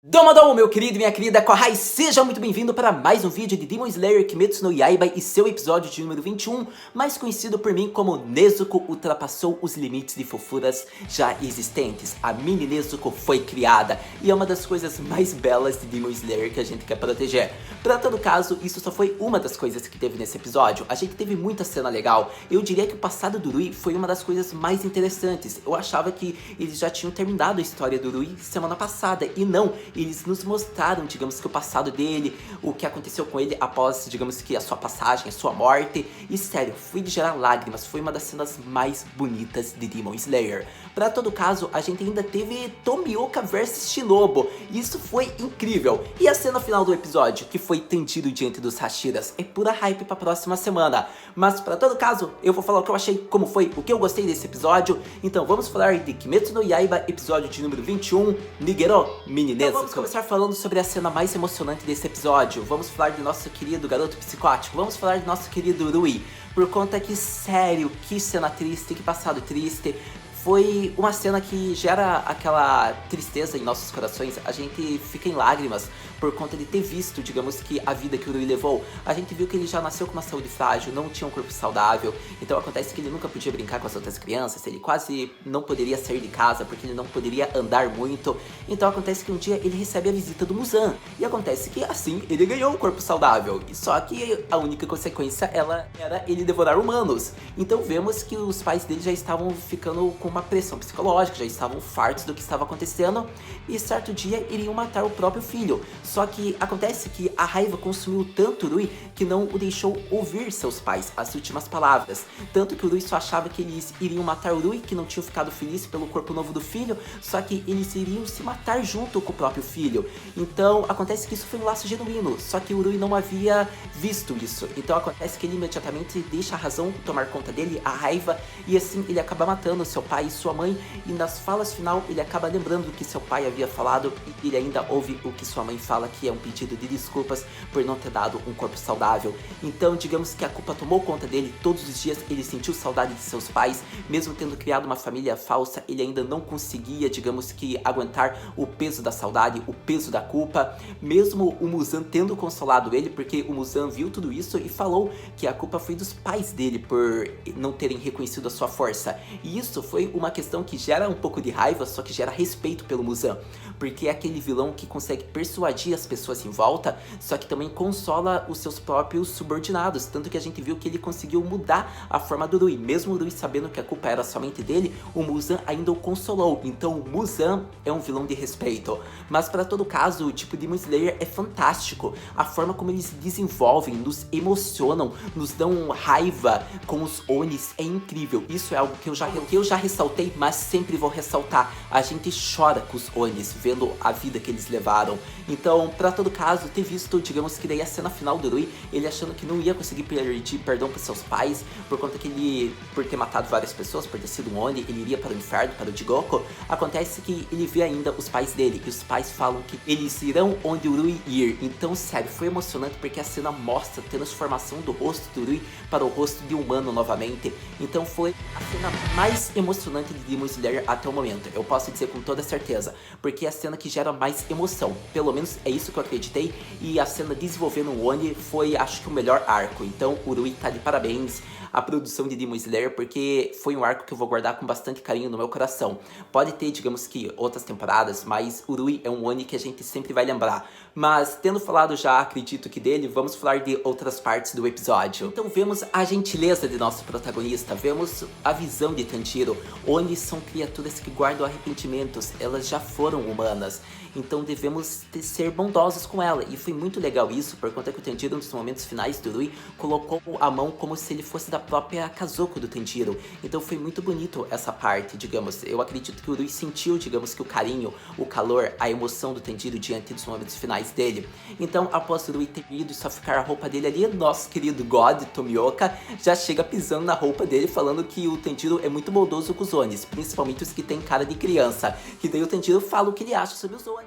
Domo, meu querido e minha querida Kohai, seja muito bem-vindo para mais um vídeo de Demon Slayer Kimetsu no Yaiba e seu episódio de número 21, mais conhecido por mim como Nezuko ultrapassou os limites de fofuras já existentes. A mini Nezuko foi criada e é uma das coisas mais belas de Demon Slayer que a gente quer proteger. Para todo caso, isso só foi uma das coisas que teve nesse episódio. A gente teve muita cena legal. Eu diria que o passado do Rui foi uma das coisas mais interessantes. Eu achava que eles já tinham terminado a história do Rui semana passada e não. Eles nos mostraram, digamos que o passado dele, o que aconteceu com ele após, digamos que a sua passagem, a sua morte. E sério, foi de gerar lágrimas, foi uma das cenas mais bonitas de Demon Slayer. Pra todo caso, a gente ainda teve Tomioka vs Shinobu, e isso foi incrível. E a cena final do episódio, que foi Tenjiro diante dos Hashiras, é pura hype pra próxima semana. Mas pra todo caso, eu vou falar o que eu achei, como foi, o que eu gostei desse episódio. Então vamos falar de Kimetsu no Yaiba, episódio de número 21, Nigero Mini Nezuko. Vamos começar falando sobre a cena mais emocionante desse episódio. Vamos falar do nosso querido garoto psicótico. Vamos falar do nosso querido Rui. Por conta que, sério, que cena triste, que passado triste. Foi uma cena que gera aquela tristeza em nossos corações. A gente fica em lágrimas por conta de ter visto, digamos que, a vida que o Rui levou. A gente viu que ele já nasceu com uma saúde frágil, não tinha um corpo saudável. Então acontece que ele nunca podia brincar com as outras crianças. Ele quase não poderia sair de casa porque ele não poderia andar muito. Então acontece que um dia ele recebe a visita do Muzan. E acontece que assim ele ganhou um corpo saudável. Só que a única consequência era ele devorar humanos. Então vemos que os pais dele já estavam ficando com uma pressão psicológica, já estavam fartos do que estava acontecendo e certo dia iriam matar o próprio filho. Só que acontece que a raiva consumiu tanto o Rui que não o deixou ouvir seus pais, as últimas palavras. Tanto que o Rui só achava que eles iriam matar o Rui, que não tinham ficado felizes pelo corpo novo do filho, só que eles iriam se matar junto com o próprio filho. Então acontece que isso foi um laço genuíno, só que o Rui não havia visto isso. Então acontece que ele imediatamente deixa a razão tomar conta dele, a raiva, e assim ele acaba matando seu pai e sua mãe, e nas falas final ele acaba lembrando do que seu pai havia falado e ele ainda ouve o que sua mãe fala, que é um pedido de desculpas por não ter dado um corpo saudável. Então digamos que a culpa tomou conta dele. Todos os dias ele sentiu saudade de seus pais, mesmo tendo criado uma família falsa, ele ainda não conseguia, digamos que, aguentar o peso da saudade, o peso da culpa, mesmo o Muzan tendo consolado ele, porque o Muzan viu tudo isso e falou que a culpa foi dos pais dele por não terem reconhecido a sua força. E isso foi uma questão que gera um pouco de raiva, só que gera respeito pelo Muzan, porque é aquele vilão que consegue persuadir as pessoas em volta, só que também consola os seus próprios subordinados, tanto que a gente viu que ele conseguiu mudar a forma do Rui. Mesmo o Rui sabendo que a culpa era somente dele, o Muzan ainda o consolou. Então o Muzan é um vilão de respeito. Mas para todo caso, o tipo de Demon Slayer é fantástico. A forma como eles se desenvolvem, nos emocionam, nos dão raiva com os Onis é incrível. Isso é algo que eu já ressaltei, mas sempre vou ressaltar. A gente chora com os Onis, vendo a vida que eles levaram. Então, pra todo caso, ter visto, digamos que daí a cena final do Rui, ele achando que não ia conseguir pedir perdão pros seus pais, por conta que ele, por ter matado várias pessoas, por ter sido um Oni, ele iria para o inferno, para o Jigoko. Acontece que ele vê ainda os pais dele, e os pais falam que eles irão onde o Rui ir. Então, sério, foi emocionante porque a cena mostra a transformação do rosto do Rui para o rosto de humano novamente. Então foi a cena mais emocionante de Demon Slayer até o momento, eu posso dizer com toda certeza, porque é a cena que gera mais emoção, pelo menos é isso que eu acreditei, e a cena desenvolvendo o Oni foi, acho que, o melhor arco. Então o Rui tá de parabéns a produção de Demon Slayer, porque foi um arco que eu vou guardar com bastante carinho no meu coração. Pode ter, digamos que, outras temporadas, mas o Rui é um Oni que a gente sempre vai lembrar. Mas, tendo falado já, acredito que dele, vamos falar de outras partes do episódio. Então vemos a gentileza de nosso protagonista, vemos a visão de Tanjiro. Oni são criaturas que guardam arrependimentos, elas já foram humanas, então devemos ser bondosos com ela. E foi muito legal isso, por conta que o Tanjiro, nos momentos finais do Rui, colocou a mão como se ele fosse da própria Kazoko do Tanjiro. Então foi muito bonito essa parte, digamos. Eu acredito que o Rui sentiu, digamos que, o carinho, o calor, a emoção do Tanjiro diante dos momentos finais dele. Então, após o Rui ter ido e só ficar a roupa dele ali, nosso querido God, Tomioka, já chega pisando na roupa dele, falando que o Tanjiro é muito bondoso com os Onis, principalmente os que tem cara de criança. E daí o Tanjiro fala o que ele acha sobre os Onis.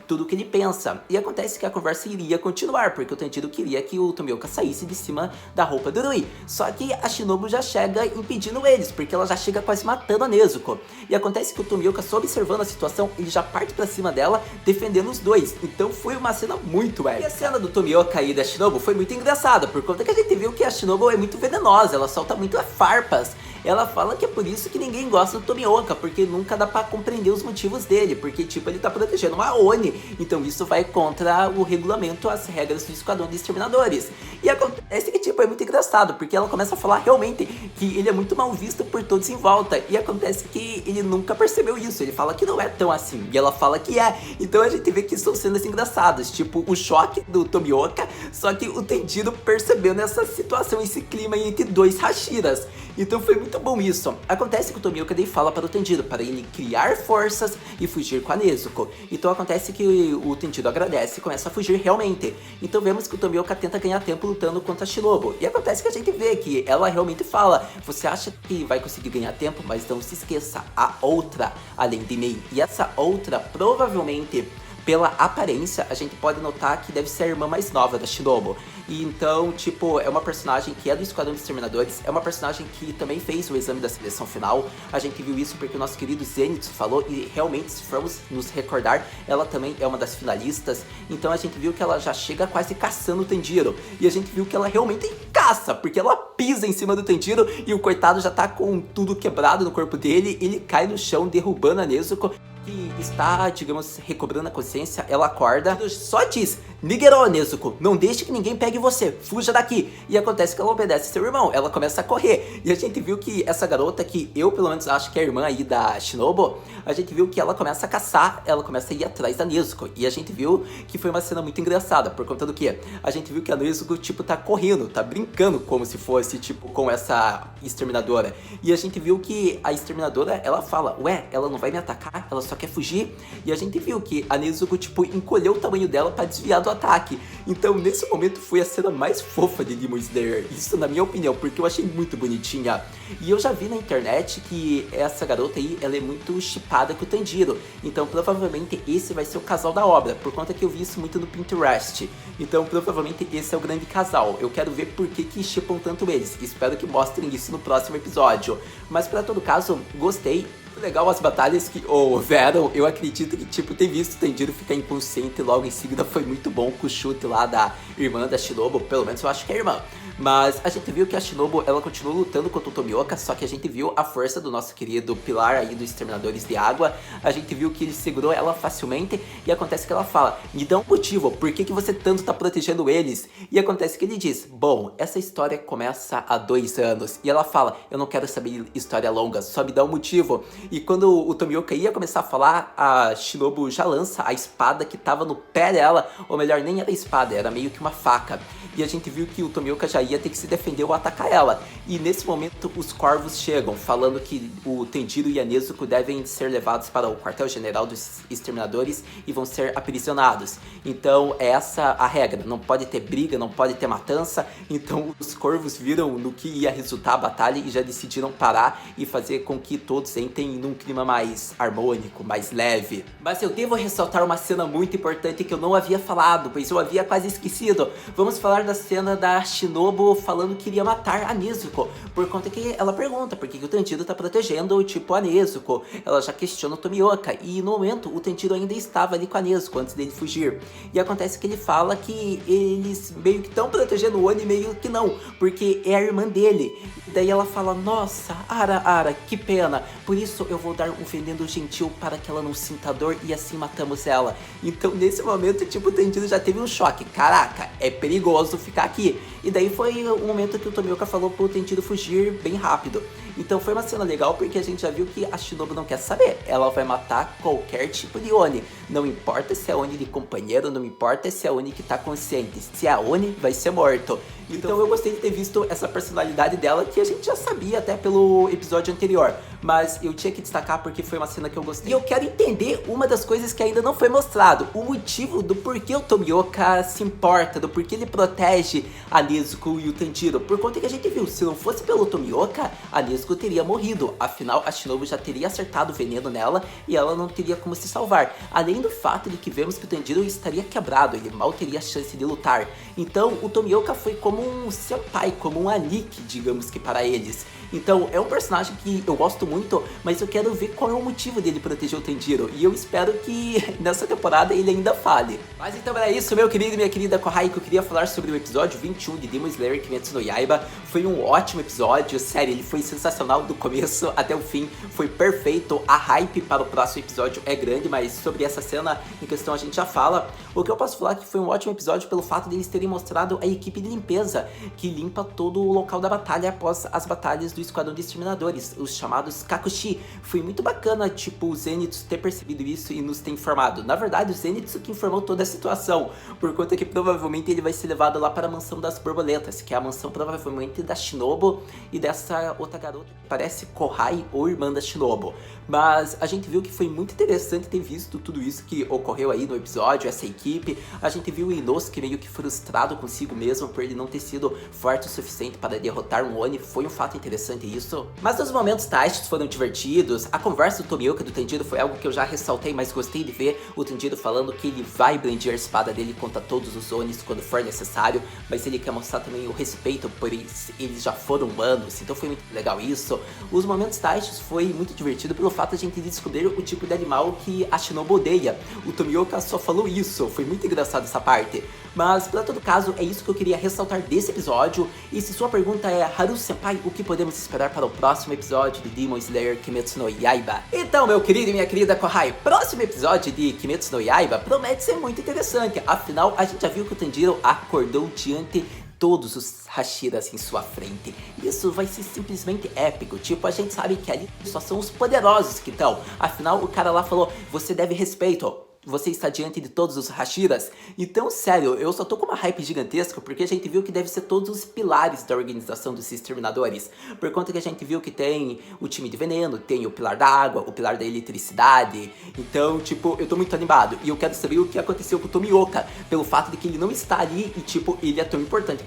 tudo o que ele pensa. E acontece que a conversa iria continuar, porque o Tanjiro queria que o Tomioka saísse de cima da roupa do Rui. Só que a Shinobu já chega impedindo eles, porque ela já chega quase matando a Nezuko. E acontece que o Tomioka, só observando a situação, ele já parte pra cima dela, defendendo os dois. Então foi uma cena muito épica. E a cena do Tomioka e da Shinobu foi muito engraçada, por conta que a gente viu que a Shinobu é muito venenosa, ela solta muito farpas. Ela fala que é por isso que ninguém gosta do Tomioka, porque nunca dá pra compreender os motivos dele, porque tipo, ele tá protegendo uma Oni, então isso vai contra o regulamento, as regras do Esquadrão de Exterminadores. E acontece que tipo, é muito engraçado, porque ela começa a falar realmente que ele é muito mal visto por todos em volta, e acontece que ele nunca percebeu isso, ele fala que não é tão assim, e ela fala que é. Então a gente vê que são cenas engraçadas, tipo o choque do Tomioka, só que o Tanjiro percebeu nessa situação, esse clima entre dois Hashiras. Então foi muito bom isso. Acontece que o Tomioka daí fala para o Tanjiro, para ele criar forças e fugir com a Nezuko. Então acontece que o Tanjiro agradece e começa a fugir realmente. Então vemos que o Tomioka tenta ganhar tempo lutando contra a Shinobu. E acontece que a gente vê que ela realmente fala, você acha que vai conseguir ganhar tempo, mas não se esqueça, a outra além de mim. E essa outra provavelmente, pela aparência, a gente pode notar que deve ser a irmã mais nova da Shinobu. E então, tipo, é uma personagem que é do Esquadrão de Exterminadores, é uma personagem que também fez o exame da seleção final. A gente viu isso porque o nosso querido Zenitsu falou, e realmente, se formos nos recordar, ela também é uma das finalistas. Então a gente viu que ela já chega quase caçando o Tanjiro. E a gente viu que ela realmente caça, porque ela pisa em cima do Tanjiro e o coitado já tá com tudo quebrado no corpo dele. Ele cai no chão, derrubando a Nezuko, que está, digamos, recobrando a consciência. Ela acorda, só diz, Nigero, Nezuko, não deixe que ninguém pegue você, fuja daqui. E acontece que ela obedece seu irmão, ela começa a correr. E a gente viu que essa garota, que eu pelo menos acho que é a irmã aí da Shinobu, a gente viu que ela começa a caçar, ela começa a ir atrás da Nezuko. E a gente viu que foi uma cena muito engraçada, por conta do quê? A gente viu que a Nezuko, tipo, tá correndo, tá brincando como se fosse, tipo, com essa exterminadora. E a gente viu que a exterminadora, ela fala, ué, ela não vai me atacar? Ela só quer fugir. E a gente viu que a Nezuko, tipo, encolheu o tamanho dela pra desviar do ataque. Então, nesse momento, foi a cena mais fofa de Demon Slayer. Isso na minha opinião, porque eu achei muito bonitinha. E eu já vi na internet que essa garota aí, ela é muito chipada com o Tanjiro. Então, provavelmente, esse vai ser o casal da obra, por conta que eu vi isso muito no Pinterest. Então, provavelmente, esse é o grande casal. Eu quero ver por que shippam tanto eles. Espero que mostrem isso no próximo episódio. Mas, pra todo caso, gostei. Legal as batalhas que houveram. Eu acredito que, tipo, ter visto o Tanjiro ficar inconsciente logo em seguida foi muito bom, com o chute lá da irmã da Shinobu. Pelo menos eu acho que é irmã. Mas a gente viu que a Shinobu, ela continuou lutando contra o Tomioka, só que a gente viu a força do nosso querido pilar aí dos Exterminadores de Água. A gente viu que ele segurou ela facilmente, e acontece que ela fala, me dá um motivo, por que você tanto tá protegendo eles? E acontece que ele diz, bom, essa história começa há 2 anos. E ela fala, eu não quero saber história longa, só me dá um motivo. E quando o Tomioka ia começar a falar, a Shinobu já lança a espada que tava no pé dela, ou melhor, nem era espada, era meio que uma faca. E a gente viu que o Tomioka já ia ter que se defender ou atacar ela. E nesse momento os corvos chegam, falando que o Tanjiro e a Nezuko devem ser levados para o quartel-general dos Exterminadores e vão ser aprisionados. Então é essa a regra, não pode ter briga, não pode ter matança. Então os corvos viram no que ia resultar a batalha e já decidiram parar e fazer com que todos entrem num clima mais harmônico, mais leve. Mas eu devo ressaltar uma cena muito importante que eu não havia falado, pois eu havia quase esquecido. Vamos falar da cena da Shinobu falando que iria matar a Nezuko, por conta que ela pergunta por que o Tanjiro tá protegendo, tipo, a Nezuko. Ela já questiona o Tomioka, e no momento o Tanjiro ainda estava ali com a Nezuko antes dele fugir. E acontece que ele fala que eles meio que estão protegendo o Oni, meio que não, porque é a irmã dele. E daí ela fala, nossa, Ara, que pena, por isso eu vou dar um veneno gentil para que ela não sinta dor e assim matamos ela. Então nesse momento, tipo, o Tanjiro já teve um choque, caraca, é perigoso ficar aqui. E daí foi o momento que o Tomioka falou pro Tanjiro fugir bem rápido. Então foi uma cena legal porque a gente já viu que a Shinobu não quer saber. Ela vai matar qualquer tipo de Oni. Não importa se é Oni de companheiro, não importa se é Oni que tá consciente. Se é Oni, vai ser morto. Então eu gostei de ter visto essa personalidade dela, que a gente já sabia até pelo episódio anterior. Mas eu tinha que destacar porque foi uma cena que eu gostei. E eu quero entender uma das coisas que ainda não foi mostrado. O motivo do porquê o Tomioka se importa, do porquê ele protege a Nezuko e o Tanjiro. Por conta que a gente viu, se não fosse pelo Tomioka, a Nezuko Nezuko teria morrido, afinal a Shinobu já teria acertado o veneno nela e ela não teria como se salvar. Além do fato de que vemos que o Tanjiro estaria quebrado, ele mal teria chance de lutar. Então o Tomioka foi como um senpai, como um Anik, digamos que para eles. Então é um personagem que eu gosto muito, mas eu quero ver qual é o motivo dele proteger o Tanjiro. E eu espero que nessa temporada ele ainda fale. Mas então era isso, meu querido e minha querida Kohai, que eu queria falar sobre o episódio 21 de Demon Slayer Kimetsu no Yaiba. Foi um ótimo episódio, sério, ele foi sensacional do começo até o fim. Foi perfeito, a hype para o próximo episódio é grande, mas sobre essa cena em questão a gente já fala. O que eu posso falar é que foi um ótimo episódio pelo fato de eles terem mostrado a equipe de limpeza, que limpa todo o local da batalha após as batalhas do Esquadrão de Exterminadores, os chamados Kakushi. Foi muito bacana, tipo, o Zenitsu ter percebido isso e nos ter informado. Na verdade, o Zenitsu que informou toda a situação, por conta que provavelmente ele vai ser levado lá para a Mansão das Borboletas, que é a mansão provavelmente da Shinobu e dessa outra garota que parece Kohai ou irmã da Shinobu. Mas a gente viu que foi muito interessante ter visto tudo isso que ocorreu aí no episódio, essa equipe. A gente viu o Inosuke meio que frustrado consigo mesmo por ele não ter sido forte o suficiente para derrotar um Oni. Foi um fato interessante isso. Mas os momentos táticos foram divertidos. A conversa do Tomioka e do Tanjiro foi algo que eu já ressaltei, mas gostei de ver o Tanjiro falando que ele vai brandir a espada dele contra todos os Onis quando for necessário, mas ele quer mostrar também o respeito por eles já foram humanos, então foi muito legal isso. Os momentos táticos foi muito divertido pelo fato de a gente descobrir o tipo de animal que a Shinobu odeia. O Tomioka só falou isso, foi muito engraçado essa parte. Mas, para todo caso, é isso que eu queria ressaltar desse episódio. E se sua pergunta é, Haru Senpai, o que podemos esperar para o próximo episódio de Demon Slayer Kimetsu no Yaiba? Então, meu querido e minha querida Kohai, próximo episódio de Kimetsu no Yaiba promete ser muito interessante. Afinal, a gente já viu que o Tanjiro acordou diante todos os Hashiras em sua frente. Isso vai ser simplesmente épico. Tipo, a gente sabe que ali só são os poderosos que estão. Afinal, o cara lá falou, você deve respeito. Você está diante de todos os Hashiras. Então, sério, eu só tô com uma hype gigantesca porque a gente viu que deve ser todos os pilares da organização dos Exterminadores. Por conta que a gente viu que tem o time de veneno, tem o pilar da água, o pilar da eletricidade. Então, tipo, eu tô muito animado. E eu quero saber o que aconteceu com o Tomioka, pelo fato de que ele não está ali e, tipo, ele é tão importante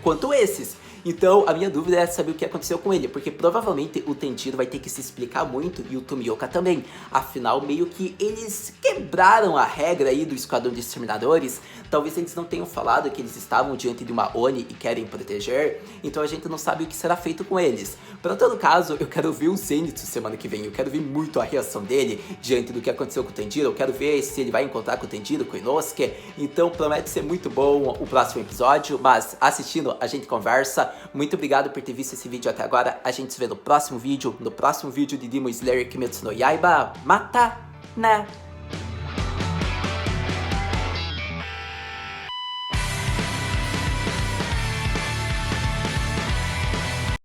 quanto esses. Então, a minha dúvida é saber o que aconteceu com ele, porque provavelmente o Tanjiro vai ter que se explicar muito e o Tomioka também. Afinal, meio que eles quebraram a regra aí do Esquadrão de Exterminadores. Talvez eles não tenham falado que eles estavam diante de uma Oni e querem proteger, então a gente não sabe o que será feito com eles. Para todo caso, eu quero ver o Zenitsu semana que vem, eu quero ver muito a reação dele diante do que aconteceu com o Tanjiro, eu quero ver se ele vai encontrar com o Tanjiro, com o Inosuke, então promete ser muito bom o próximo episódio, mas assistindo a gente conversa. Muito obrigado por ter visto esse vídeo até agora, a gente se vê no próximo vídeo de Demon Slayer Kimetsu no Yaiba. Mata na